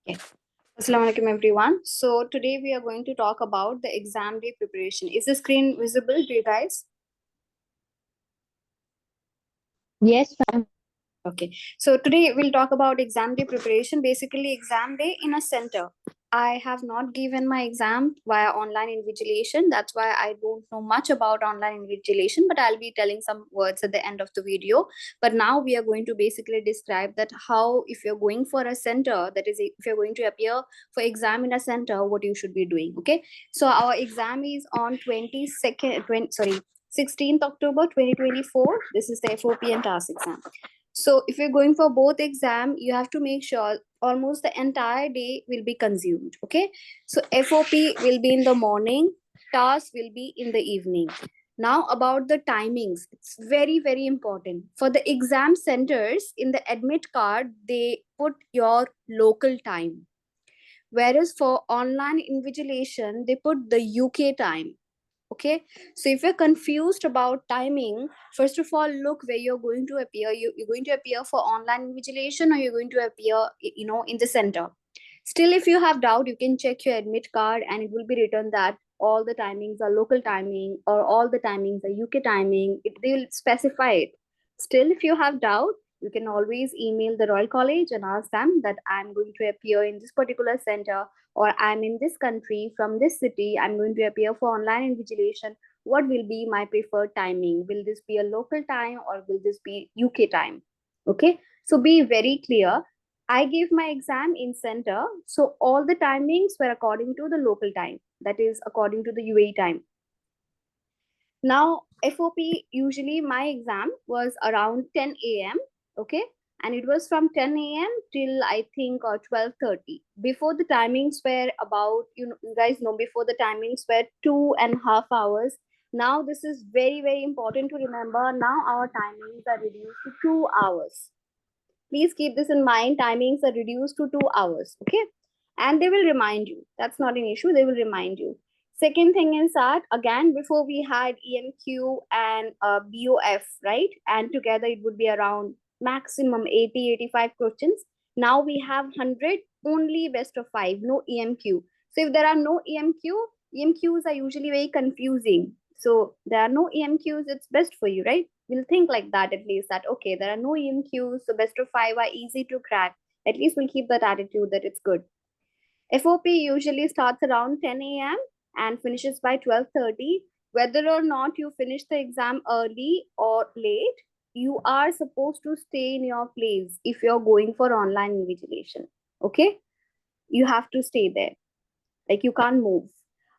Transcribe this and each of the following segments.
Okay. Assalamu alaikum everyone. So today we are going to talk about the exam day preparation. Is the screen visible to you guys? Yes, ma'am. Okay. So today we'll talk about exam day preparation. Basically, exam day in a center. I have not given my exam via online invigilation. That's why I don't know much about online invigilation, but I'll be telling some words at the end of the video. But now we are going to basically describe that how, if you're going for a center, that is, if you're going to appear for exam in a center, what you should be doing. Okay. So our exam is on 16th October 2024. This is the FOP and task exam. So if you're going for both exam, you have to make sure almost the entire day will be consumed. Okay. So FOP will be in the morning, task will be in the evening. Now about the timings, it's very, very important. For the exam centers, in the admit card, they put your local time. Whereas for online invigilation, they put the UK time. Okay, so if you're confused about timing, first of all, look where you're going to appear. You're going to appear for online invigilation, or you're going to appear, in the center. Still, if you have doubt, you can check your admit card and it will be written that all the timings are local timing or all the timings are UK timing. They will specify it. Still, if you have doubt, you can always email the Royal College and ask them that I'm going to appear in this particular center, or I'm in this country from this city, I'm going to appear for online invigilation. What will be my preferred timing? Will this be a local time or will this be UK time? Okay, so be very clear. I gave my exam in center, so all the timings were according to the local time, that is according to the UAE time. Now, FOP, usually my exam was around 10 a.m. Okay, and it was from 10 a.m. till I think 12:30. Before the timings were about, you guys know, before the timings were 2.5 hours. Now this is very, very important to remember. Now our timings are reduced to 2 hours. Please keep this in mind. Timings are reduced to 2 hours. Okay, and they will remind you. That's not an issue. They will remind you. Second thing is that, again, before we had EMQ and BOF, right? And together it would be around maximum 80, 85 questions. Now we have 100, only best of 5, no EMQ. So if there are no EMQ, EMQs are usually very confusing. So there are no EMQs, it's best for you, right? We'll think like that at least, that, okay, there are no EMQs, so best of 5 are easy to crack. At least we'll keep that attitude that it's good. FOP usually starts around 10 a.m. and finishes by 12:30. Whether or not you finish the exam early or late, you are supposed to stay in your place if you're going for online invigilation. Okay? You have to stay there. Like, you can't move.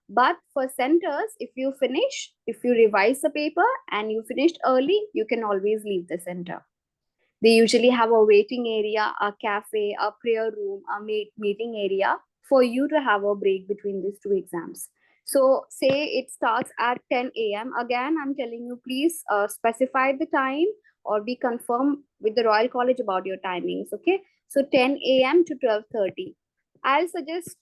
But for centers, if you revise the paper and you finished early, you can always leave the center. They usually have a waiting area, a cafe, a prayer room, a meeting area for you to have a break between these two exams. So say it starts at 10 a.m. Again, I'm telling you, please specify the time or be confirmed with the Royal College about your timings. Okay, so 10 a.m. to 12:30. I'll suggest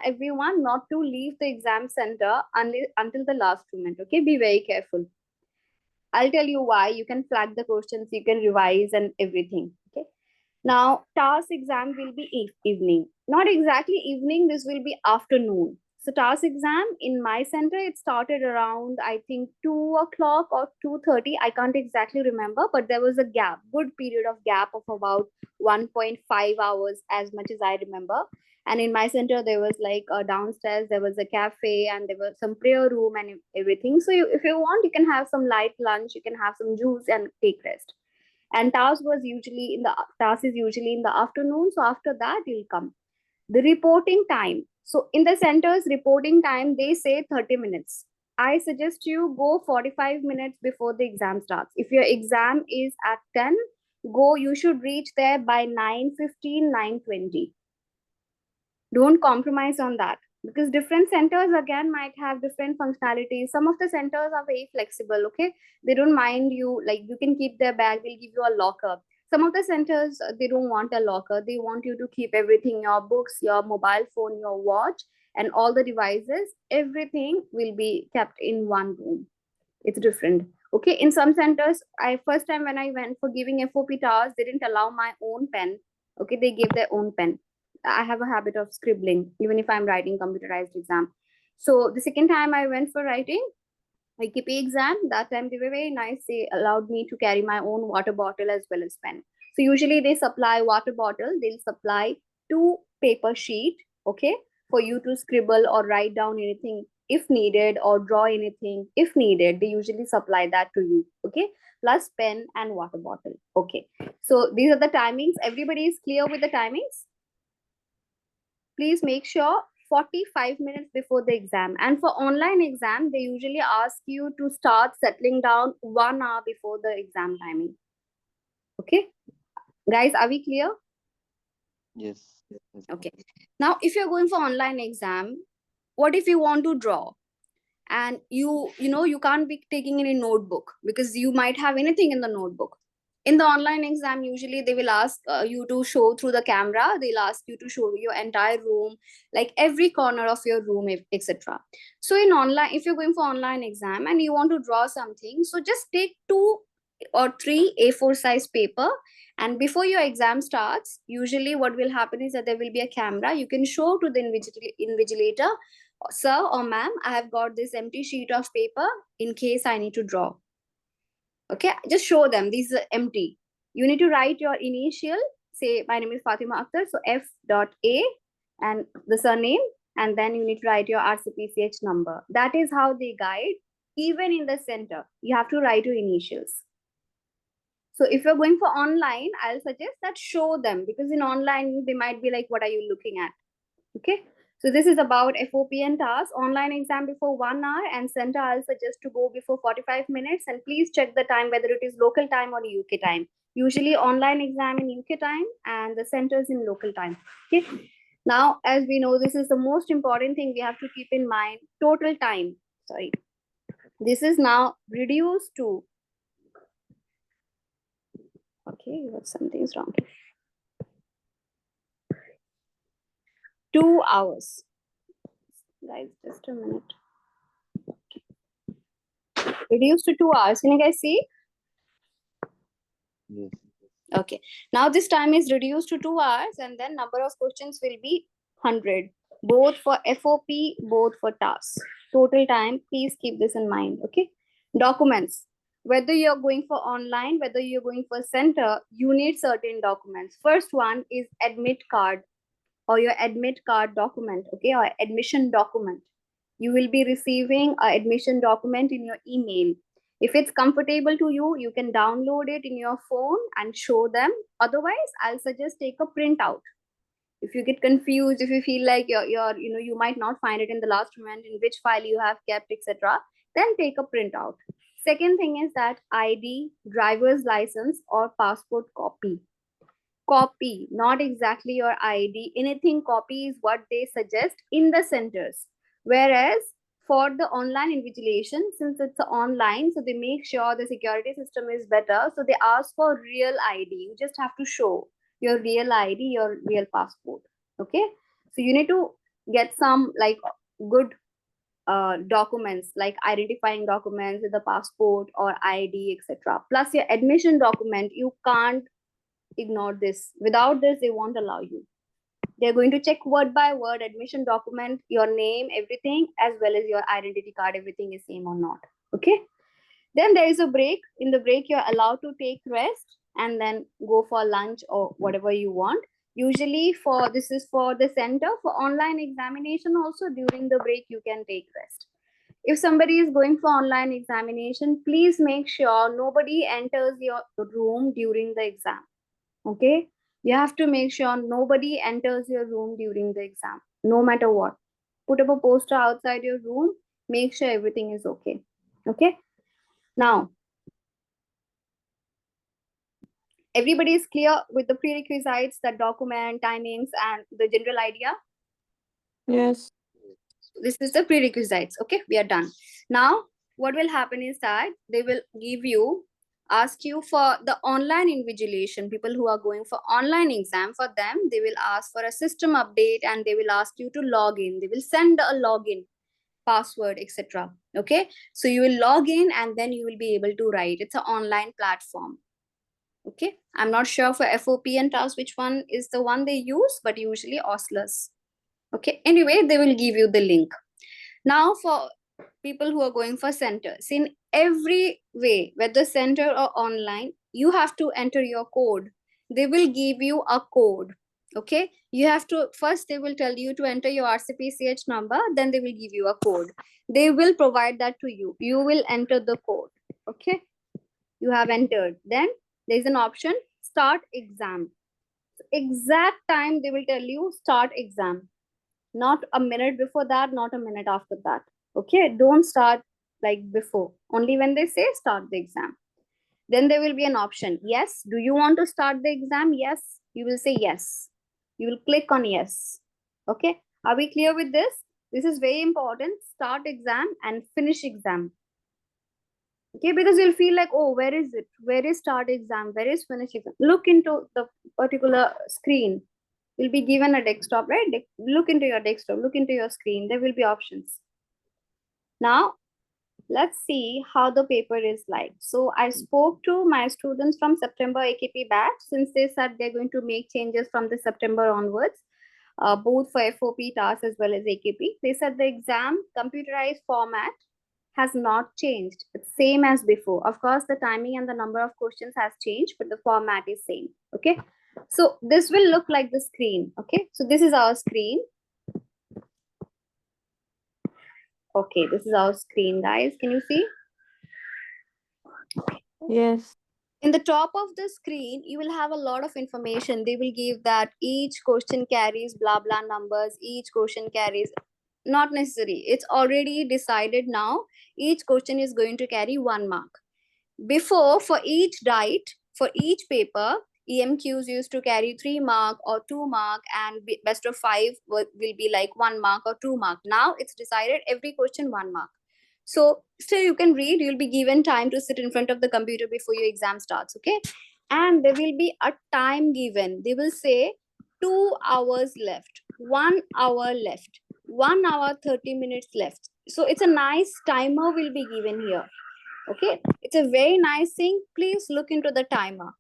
everyone not to leave the exam center until the last moment. Okay, be very careful. I'll tell you why. You can flag the questions, you can revise and everything. Okay. Now, task exam will be evening. Not exactly evening, this will be afternoon. So task exam in my center, it started around, I think, 2 o'clock or 2:30. I can't exactly remember, but there was a gap, good period of gap of about 1.5 hours, as much as I remember. And in my center, there was like downstairs, there was a cafe and there was some prayer room and everything. So if you want, you can have some light lunch, you can have some juice and take rest. And task is usually in the afternoon. So after that, you'll come. The reporting time. So in the center's reporting time, they say 30 minutes. I suggest you go 45 minutes before the exam starts. If your exam is at 10, you should reach there by 9:15, 9:20. Don't compromise on that, because different centers again might have different functionalities. Some of the centers are very flexible. Okay, they don't mind you, like you can keep their bag, they'll give you a locker. Some of the centers, they don't want a locker, they want you to keep everything, your books, your mobile phone, your watch, and all the devices, everything will be kept in one room. It's different. Okay, in some centers, first time when I went for giving FOP tasks, they didn't allow my own pen. Okay, they gave their own pen. I have a habit of scribbling, even if I'm writing computerized exam. So the second time I went for writing IKP exam, that time they were very nice. They allowed me to carry my own water bottle as well as pen. So usually they supply water bottle, they'll supply 2 paper sheet, okay, for you to scribble or write down anything if needed or draw anything if needed. They usually supply that to you, okay, plus pen and water bottle. Okay, so these are the timings. Everybody is clear with the timings? Please make sure 45 minutes before the exam. And for online exam, they usually ask you to start settling down 1 hour before the exam timing. Okay, guys, are we clear? Yes. Okay, now if you're going for online exam, what if you want to draw and you can't be taking any notebook because you might have anything in the notebook? In the online exam, usually they will ask you to show through the camera. They'll ask you to show your entire room, like every corner of your room, etc. So in online, if you're going for online exam and you want to draw something, so just take 2 or 3 A4 size paper, and before your exam starts, usually what will happen is that there will be a camera. You can show to the invigilator, sir or ma'am, I have got this empty sheet of paper in case I need to draw. Okay, just show them these are empty. You need to write your initial, say my name is Fatima Akhtar, so F.A and the surname, and then you need to write your RCPCH number. That is how they guide. Even in the center, you have to write your initials. So if you're going for online, I'll suggest that show them, because in online they might be like, what are you looking at? Okay, so this is about FOP and task. Online exam before 1 hour, and center I'll suggest to go before 45 minutes. And please check the time, whether it is local time or UK time. Usually online exam in UK time and the center is in local time. Okay, now as we know, this is the most important thing we have to keep in mind. Total time, sorry, this is now reduced to, okay, something is wrong, 2 hours. Guys, just a minute. Reduced to 2 hours. Can you guys see? Yes. Okay. Now this time is reduced to 2 hours, and then number of questions will be 100, both for FOP, both for tasks. Total time, please keep this in mind. Okay. Documents. Whether you're going for online, whether you're going for center, you need certain documents. First one is admit card, or your admit card document, okay, or admission document. You will be receiving an admission document in your email. If it's comfortable to you, you can download it in your phone and show them. Otherwise, I'll suggest take a printout. If you get confused, if you feel like you might not find it in the last moment in which file you have kept, etc., then take a printout. Second thing is that ID, driver's license, or passport copy. Copy, not exactly your ID. Anything copy is what they suggest in the centers. Whereas for the online invigilation, since it's online, so they make sure the security system is better. So they ask for real ID. You just have to show your real ID, your real passport. Okay. So you need to get some like good documents, like identifying documents with the passport or ID, etc. Plus your admission document. You can't ignore this. Without this, they won't allow you. They're going to check word by word, admission document, your name, everything, as well as your identity card, everything is same or not. Okay. Then there is a break. In the break, you're allowed to take rest and then go for lunch or whatever you want. Usually this is for the center. For online examination also, during the break, you can take rest. If somebody is going for online examination, please make sure nobody enters your room during the exam. Okay, you have to make sure nobody enters your room during the exam, no matter what. Put up a poster outside your room, make sure everything is okay. Okay, now everybody is clear with the prerequisites, the document, timings, and the general idea. Yes. This is the prerequisites. Okay, we are done. Now what will happen is that they will ask you for the online invigilation. People who are going for online exam, for them they will ask for a system update, and they will ask you to log in. They will send a login password, etc. Okay, so you will log in and then you will be able to write. It's an online platform. Okay, I'm not sure for FOP and task which one is the one they use, but usually ostlers. Okay, anyway, they will give you the link. Now for people who are going for centers, in every way, whether center or online, you have to enter your code. They will give you a code. Okay, you have to first, they will tell you to enter your RCPCH number, then they will give you a code. They will provide that to you. You will enter the code. Okay, you have entered. Then there is an option start exam. Exact time they will tell you start exam. Not a minute before that, not a minute after that. Okay, don't start like before. Only when they say start the exam. Then there will be an option. Yes, do you want to start the exam? Yes, you will say yes. You will click on yes. Okay, are we clear with this? This is very important. Start exam and finish exam. Okay, because you'll feel like, oh, where is it? Where is start exam? Where is finish exam? Look into the particular screen. You'll be given a desktop, right? Look into your desktop, look into your screen. There will be options. Now, let's see how the paper is like. So I spoke to my students from September AKP batch, since they said they're going to make changes from the September onwards, both for FOP, TAS as well as AKP. They said the exam computerized format has not changed. It's same as before. Of course, the timing and the number of questions has changed, but the format is same. Okay. So this will look like the screen. Okay. So this is our screen. Okay. This is our screen, guys. Can you see? Yes. In the top of the screen, you will have a lot of information. They will give that each question carries blah, blah numbers. Each question carries, not necessary. It's already decided now. Each question is going to carry 1 mark. Before, for each diet, for each paper, EMQs used to carry 3 mark or 2 mark, and best of 5 will be like 1 mark or 2 mark. Now it's decided every question 1 mark. So still you can read, you'll be given time to sit in front of the computer before your exam starts, okay? And there will be a time given. They will say 2 hours left, 1 hour left, 1 hour 30 minutes left. So it's a nice timer will be given here. Okay, it's a very nice thing. Please look into the timer,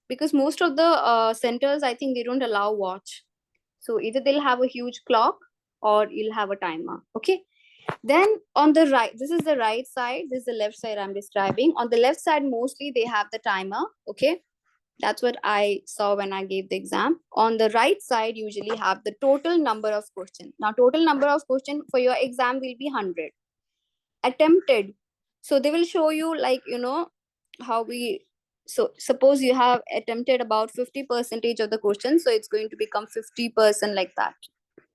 because most of the centers, I think they don't allow watch. So either they'll have a huge clock or you'll have a timer. Okay, then on the right, this is the right side, this is the left side I'm describing. On the left side, mostly they have the timer. Okay, that's what I saw when I gave the exam. On the right side, usually have the total number of questions. Now total number of questions for your exam will be 100 attempted. So they will show you, like, how we, so suppose you have attempted about 50% of the question, so it's going to become 50% like that.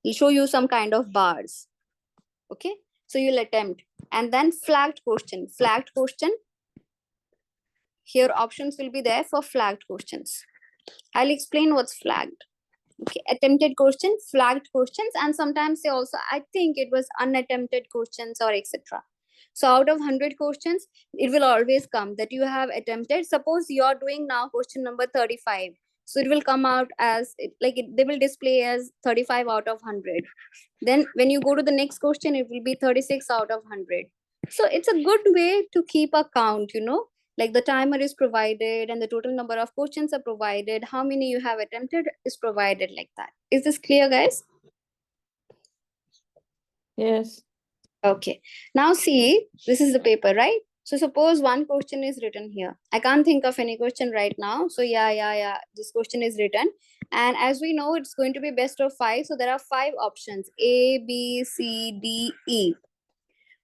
It'll show you some kind of bars. Okay, so you'll attempt. And then flagged question, here options will be there for flagged questions. I'll explain what's flagged. Okay, attempted questions, flagged questions, and sometimes they also, I think it was unattempted questions or etc. So out of 100 questions, it will always come that you have attempted. Suppose you're doing now question number 35. So it will come out as, they will display as 35 out of 100. Then when you go to the next question, it will be 36 out of 100. So it's a good way to keep a count, like the timer is provided and the total number of questions are provided. How many you have attempted is provided like that. Is this clear, guys? Yes. Okay. Now see, this is the paper, right? So suppose one question is written here. I can't think of any question right now. So yeah. This question is written. And as we know, it's going to be best of 5. So there are 5 options, A, B, C, D, E.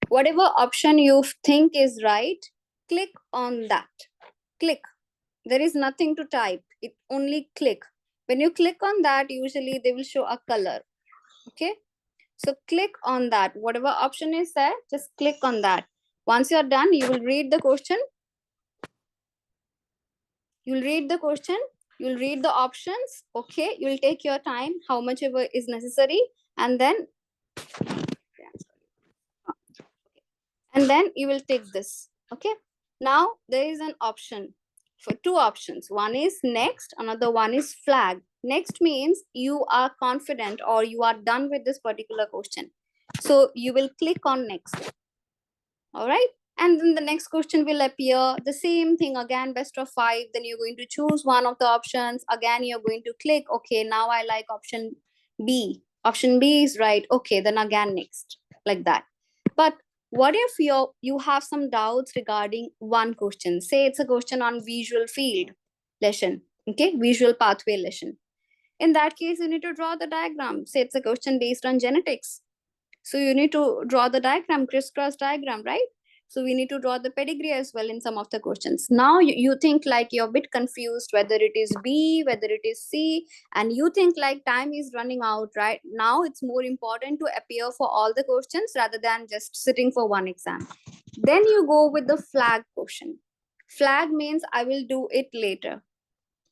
Whatever option you think is right, click on that. Click. There is nothing to type. It only click. When you click on that, usually they will show a color. Okay. So click on that. Whatever option is there, just click on that. Once you're done, you will read the question. You'll read the question. You'll read the options. Okay. You'll take your time, how much ever is necessary. And then you will take this. Okay. Now there is an option for 2 options. One is next, another one is flag. Next means you are confident or you are done with this particular question. So you will click on next. All right. And then the next question will appear, the same thing again, best of 5. Then you're going to choose one of the options. Again, you're going to click, okay, now I like option B. Option B is right. Okay, then again next, like that. But what if you have some doubts regarding one question? Say it's a question on visual field lesson, okay, visual pathway lesson. In that case, you need to draw the diagram. Say it's a question based on genetics. So you need to draw the diagram, crisscross diagram, right? So we need to draw the pedigree as well in some of the questions. Now you think like you're a bit confused whether it is B, whether it is C, and you think like time is running out, right? Now it's more important to appear for all the questions rather than just sitting for one exam. Then you go with the flag question. Flag means I will do it later,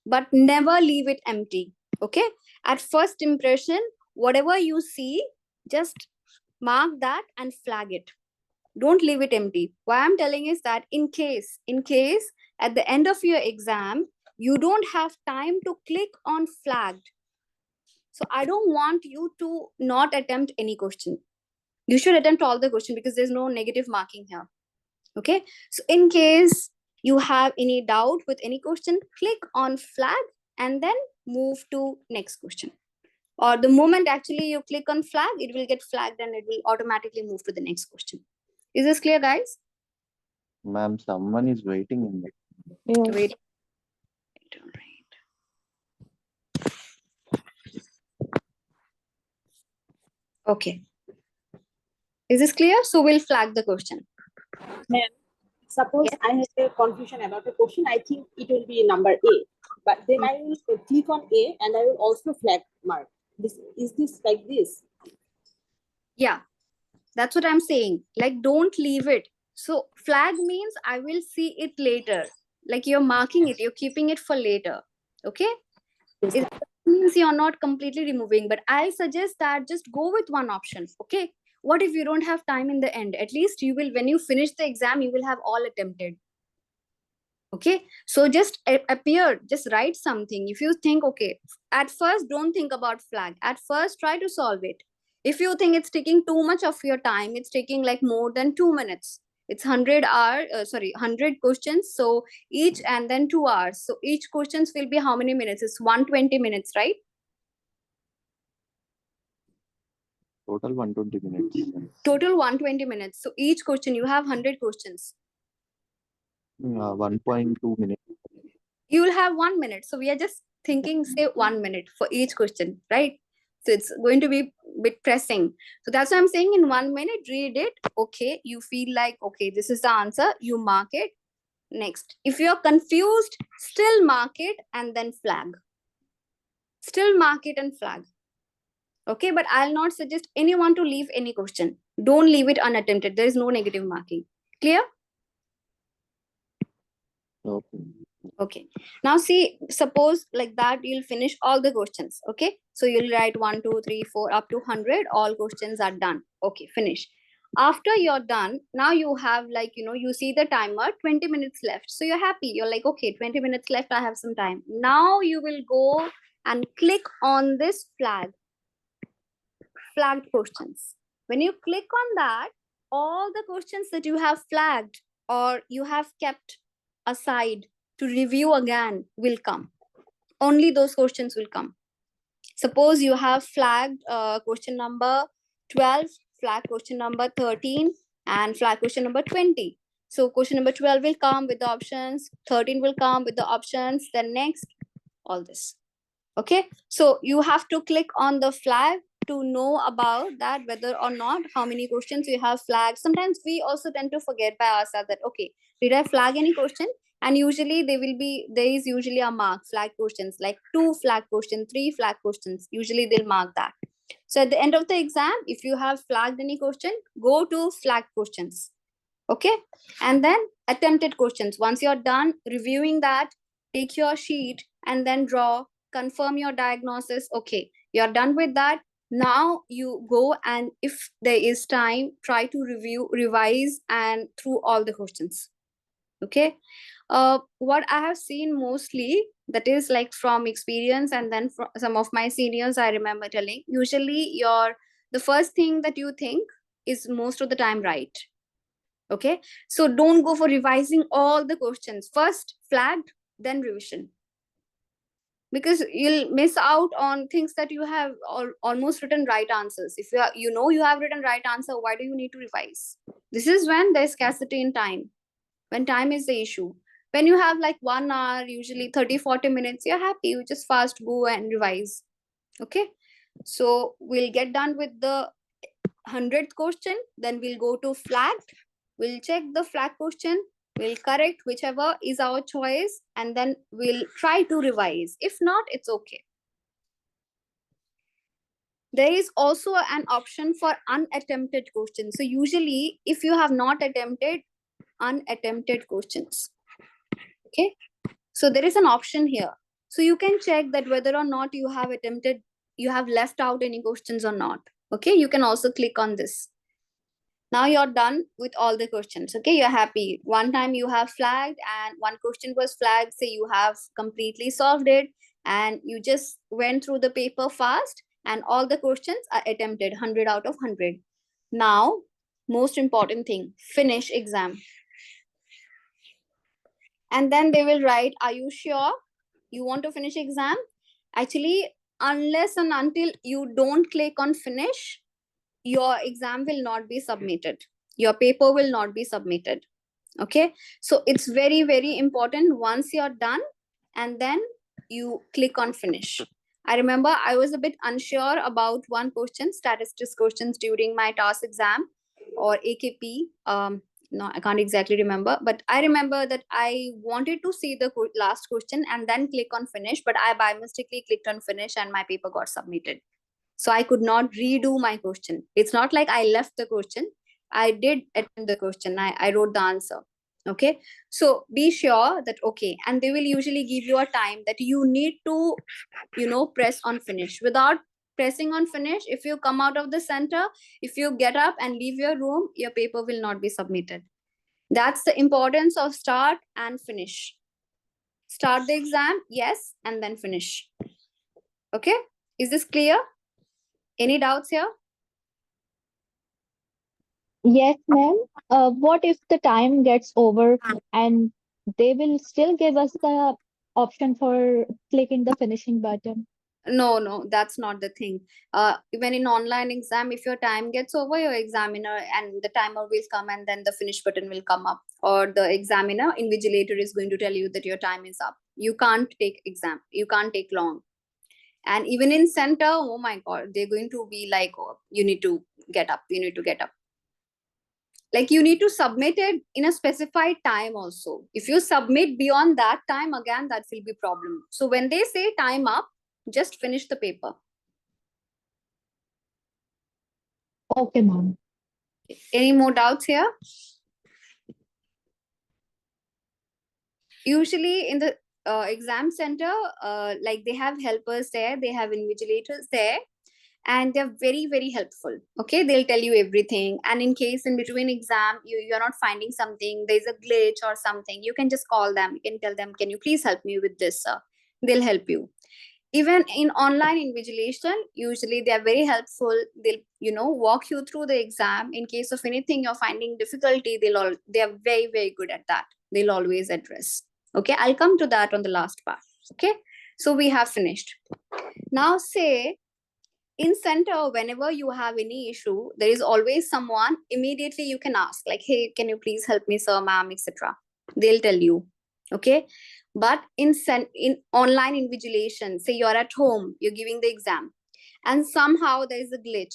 but never leave it empty. Okay? At first impression, whatever you see, just mark that and flag it. Don't leave it empty. Why I'm telling is that in case at the end of your exam you don't have time to click on flagged, so I don't want you to not attempt any question. You should attempt all the question because there's no negative marking here. Okay, so in case you have any doubt with any question, click on flag and then move to next question. Or the moment actually you click on flag, it will get flagged and it will automatically move to the next question. Is this clear, guys? Ma'am, someone is waiting in the. Yes. Wait. Okay. Is this clear? So we'll flag the question. Ma'am, suppose Yes. I have a confusion about the question, I think it will be number A, but then I will click on A and I will also flag mark. Is this like this? Yeah, that's what I'm saying. Like, don't leave it. So flag means I will see it later. Like you're marking it, you're keeping it for later. Okay? Yes, It means you're not completely removing, but I suggest that just go with one option. Okay? What if you don't have time in the end? At least you will, when you finish the exam, you will have all attempted. Okay, so just appear, just write something. If you think, okay, at first don't think about flag, at first try to solve it. If you think it's taking too much of your time, it's taking like more than 2 minutes, it's 100 questions, so each, and then 2 hours, so each questions will be how many minutes? It's 120 minutes, right? Total 120 minutes. Total 120 minutes, so each question you have 100 questions, 1.2 minutes. you will have 1 minute. So we are just thinking, say 1 minute for each question, right? So it's going to be a bit pressing. So that's why I'm saying in 1 minute, read it. Okay, you feel like, okay, this is the answer, you mark it. Next, if you're confused, still mark it and then flag. Still mark it and flag. Okay, but I'll not suggest anyone to leave any question. Don't leave it unattempted. There is no negative marking. Clear? Okay. Okay, now see, suppose like that you'll finish all the questions. Okay, so you'll write 1 2 3 4 up to 100, all questions are done. Okay, finish. After you're done, now you have, like, you see the timer, 20 minutes left, so you're happy, you're like, okay, 20 minutes left, I have some time. Now you will go and click on this flagged questions. When you click on that, all the questions that you have flagged or you have kept aside to review again will come. Only those questions will come. Suppose you have flagged question number 12, flag question number 13, and flag question number 20. So question number 12 will come with the options, 13 will come with the options, then next, all this. Okay, so you have to click on the flag to know about that, whether or not how many questions you have flagged. Sometimes we also tend to forget by ourselves that, okay, did I flag any question? And usually there is usually a mark, flag questions, like 2 flag questions, 3 flag questions, usually they'll mark that. So at the end of the exam, if you have flagged any question, go to flag questions. Okay, and then attempted questions. Once you're done reviewing that, take your sheet and then draw, confirm your diagnosis. Okay, you're done with that. Now you go, and if there is time, try to revise and through all the questions. Okay, what I have seen mostly, that is like from experience, and then from some of my seniors, I remember telling, usually the first thing that you think is most of the time right. Okay, so don't go for revising all the questions. First flagged, then revision, because you'll miss out on things that you have almost written right answers. If you have written right answer, why do you need to revise? This is when there's scarcity in time, when time is the issue. When you have like 1 hour, usually 30-40 minutes, you're happy, you just fast go and revise. Okay, so we'll get done with the 100th question, then we'll go to flagged. We'll check the flag question, we'll correct whichever is our choice, and then we'll try to revise. If not, it's okay. There is also an option for unattempted questions. So usually if you have not attempted, unattempted questions. Okay, so there is an option here. So you can check that whether or not you have attempted, you have left out any questions or not. Okay, you can also click on this. Now you're done with all the questions. Okay, you're happy. One time you have flagged and one question was flagged, say you have completely solved it and you just went through the paper fast and all the questions are attempted, 100 out of 100. Now, most important thing, finish exam. And then they will write, are you sure you want to finish exam? Actually, unless and until you don't click on finish, your exam will not be submitted, your paper will not be submitted. Okay, so it's very, very important once you're done and then you click on finish. I remember I was a bit unsure about one question, statistics questions, during my task exam or AKP. No, I can't exactly remember, but I remember that I wanted to see the last question and then click on finish, but I by mistakenly clicked on finish and my paper got submitted. So I could not redo my question. It's not like I left the question. I did attempt the question. I wrote the answer. Okay. So be sure that, okay. And they will usually give you a time that you need to, press on finish. Without pressing on finish, if you come out of the center, if you get up and leave your room, your paper will not be submitted. That's the importance of start and finish. Start the exam, yes, and then finish. Okay. Is this clear? Any doubts here? Yes, ma'am. What if the time gets over and they will still give us the option for clicking the finishing button? No, that's not the thing. Even in online exam, if your time gets over, your examiner and the timer will come and then the finish button will come up, or the examiner invigilator is going to tell you that your time is up. You can't take exam, you can't take long. And even in center, oh my god, they're going to be like, oh, you need to get up, you need to get up. Like you need to submit it in a specified time also. If you submit beyond that time, again, that will be problem. So when they say time up, just finish the paper. Okay, ma'am. Any more doubts here? Usually in the exam center, like they have helpers there, they have invigilators there, and they're very, very helpful. Okay, they'll tell you everything. And in case in between exam, you're not finding something, there's a glitch or something, you can just call them, you can tell them, can you please help me with this, sir? They'll help you. Even in online invigilation, usually they are very helpful. They'll walk you through the exam. In case of anything you're finding difficulty, they are very, very good at that. They'll always address. Okay, I'll come to that on the last part. Okay, so we have finished. Now say in center, whenever you have any issue, there is always someone immediately you can ask, like, hey, can you please help me, sir, ma'am, etc. They'll tell you. Okay, but in online invigilation, say you're at home, you're giving the exam, and somehow there is a glitch,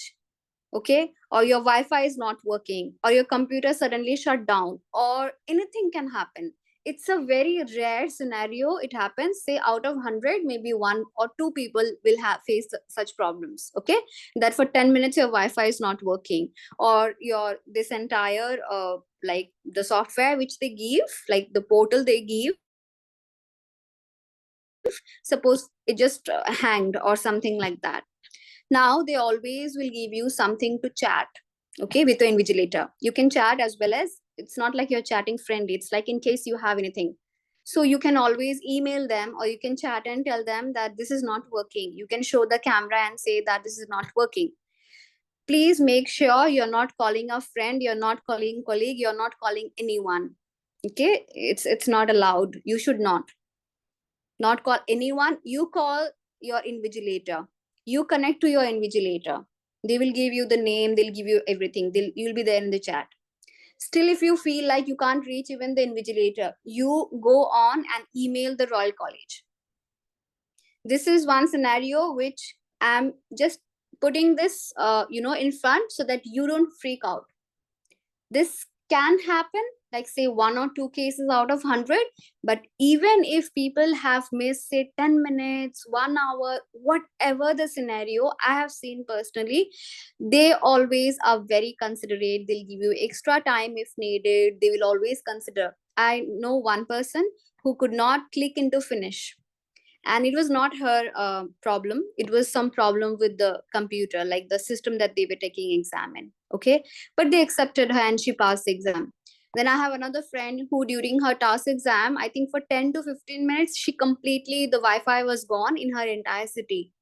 okay, or your Wi-Fi is not working, or your computer suddenly shut down, or anything can happen. It's a very rare scenario. It happens, say out of 100, maybe 1 or 2 people will have faced such problems. Okay, that for 10 minutes your Wi-Fi is not working, or your this entire like the software which they give, like the portal they give, suppose it just hanged or something like that. Now they always will give you something to chat, okay, with the invigilator. You can chat as well as, it's not like you're chatting friendly, it's like in case you have anything. So you can always email them or you can chat and tell them that this is not working. You can show the camera and say that this is not working. Please make sure you're not calling a friend, you're not calling colleague, you're not calling anyone. Okay, it's not allowed. You should not call anyone. You call your invigilator. You connect to your invigilator. They will give you the name, they'll give you everything. You'll be there in the chat. Still, if you feel like you can't reach even the invigilator, you go on and email the Royal College. This is one scenario which I'm just putting this in front so that you don't freak out. This can happen, like say 1 or 2 cases out of 100, but even if people have missed say 10 minutes, 1 hour, whatever the scenario, I have seen personally, they always are very considerate. They'll give you extra time if needed. They will always consider. I know one person who could not click into finish, and it was not her problem. It was some problem with the computer, like the system that they were taking exam in. Okay, but they accepted her and she passed the exam. Then I have another friend who during her task exam, I think for 10 to 15 minutes, she completely, the Wi-Fi was gone in her entire city,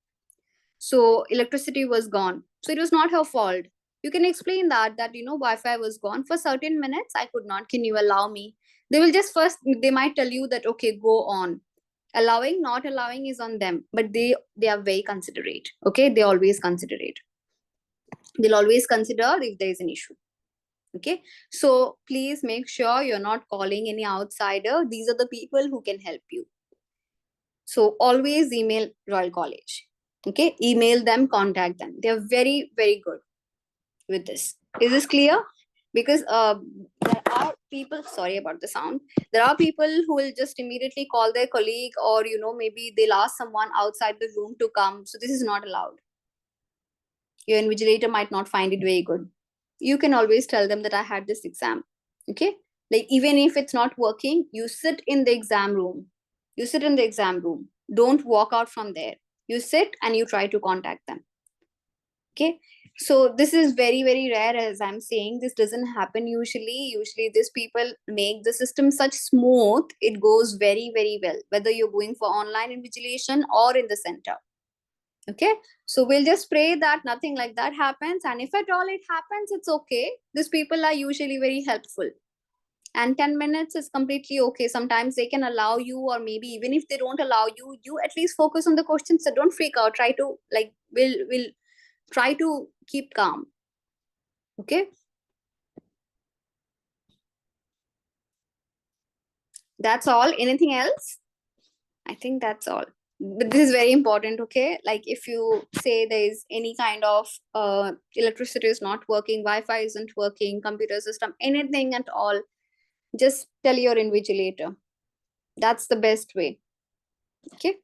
so electricity was gone. So it was not her fault. You can explain that Wi-Fi was gone for certain minutes, I could not, can you allow me? They will just first, they might tell you that okay, go on. Allowing, not allowing is on them, but they are very considerate. Okay, they always consider it. They'll always consider if there is an issue. Okay, so please make sure you're not calling any outsider. These are the people who can help you. So always email Royal College. Okay, email them, contact them. They're very, very good with this. Is this clear? Because there are people, sorry about the sound, there are people who will just immediately call their colleague, or maybe they'll ask someone outside the room to come. So this is not allowed. Your invigilator might not find it very good. You can always tell them that I had this exam. Okay, like even if it's not working, you sit in the exam room. You sit in the exam room. Don't walk out from there. You sit and you try to contact them. Okay, so this is very, very rare. As I'm saying, this doesn't happen usually these people make the system such smooth, it goes very, very well, whether you're going for online invigilation or in the center. Okay, so we'll just pray that nothing like that happens, and if at all it happens, it's okay. These people are usually very helpful, and 10 minutes is completely okay. Sometimes they can allow you, or maybe even if they don't allow you, you at least focus on the questions. So don't freak out. Try to, like, we'll try to keep calm. Okay, that's all. Anything else? I think that's all, but this is very important. Okay, like if you say there is any kind of electricity is not working, Wi-Fi isn't working, computer system, anything at all, just tell your invigilator. That's the best way. Okay,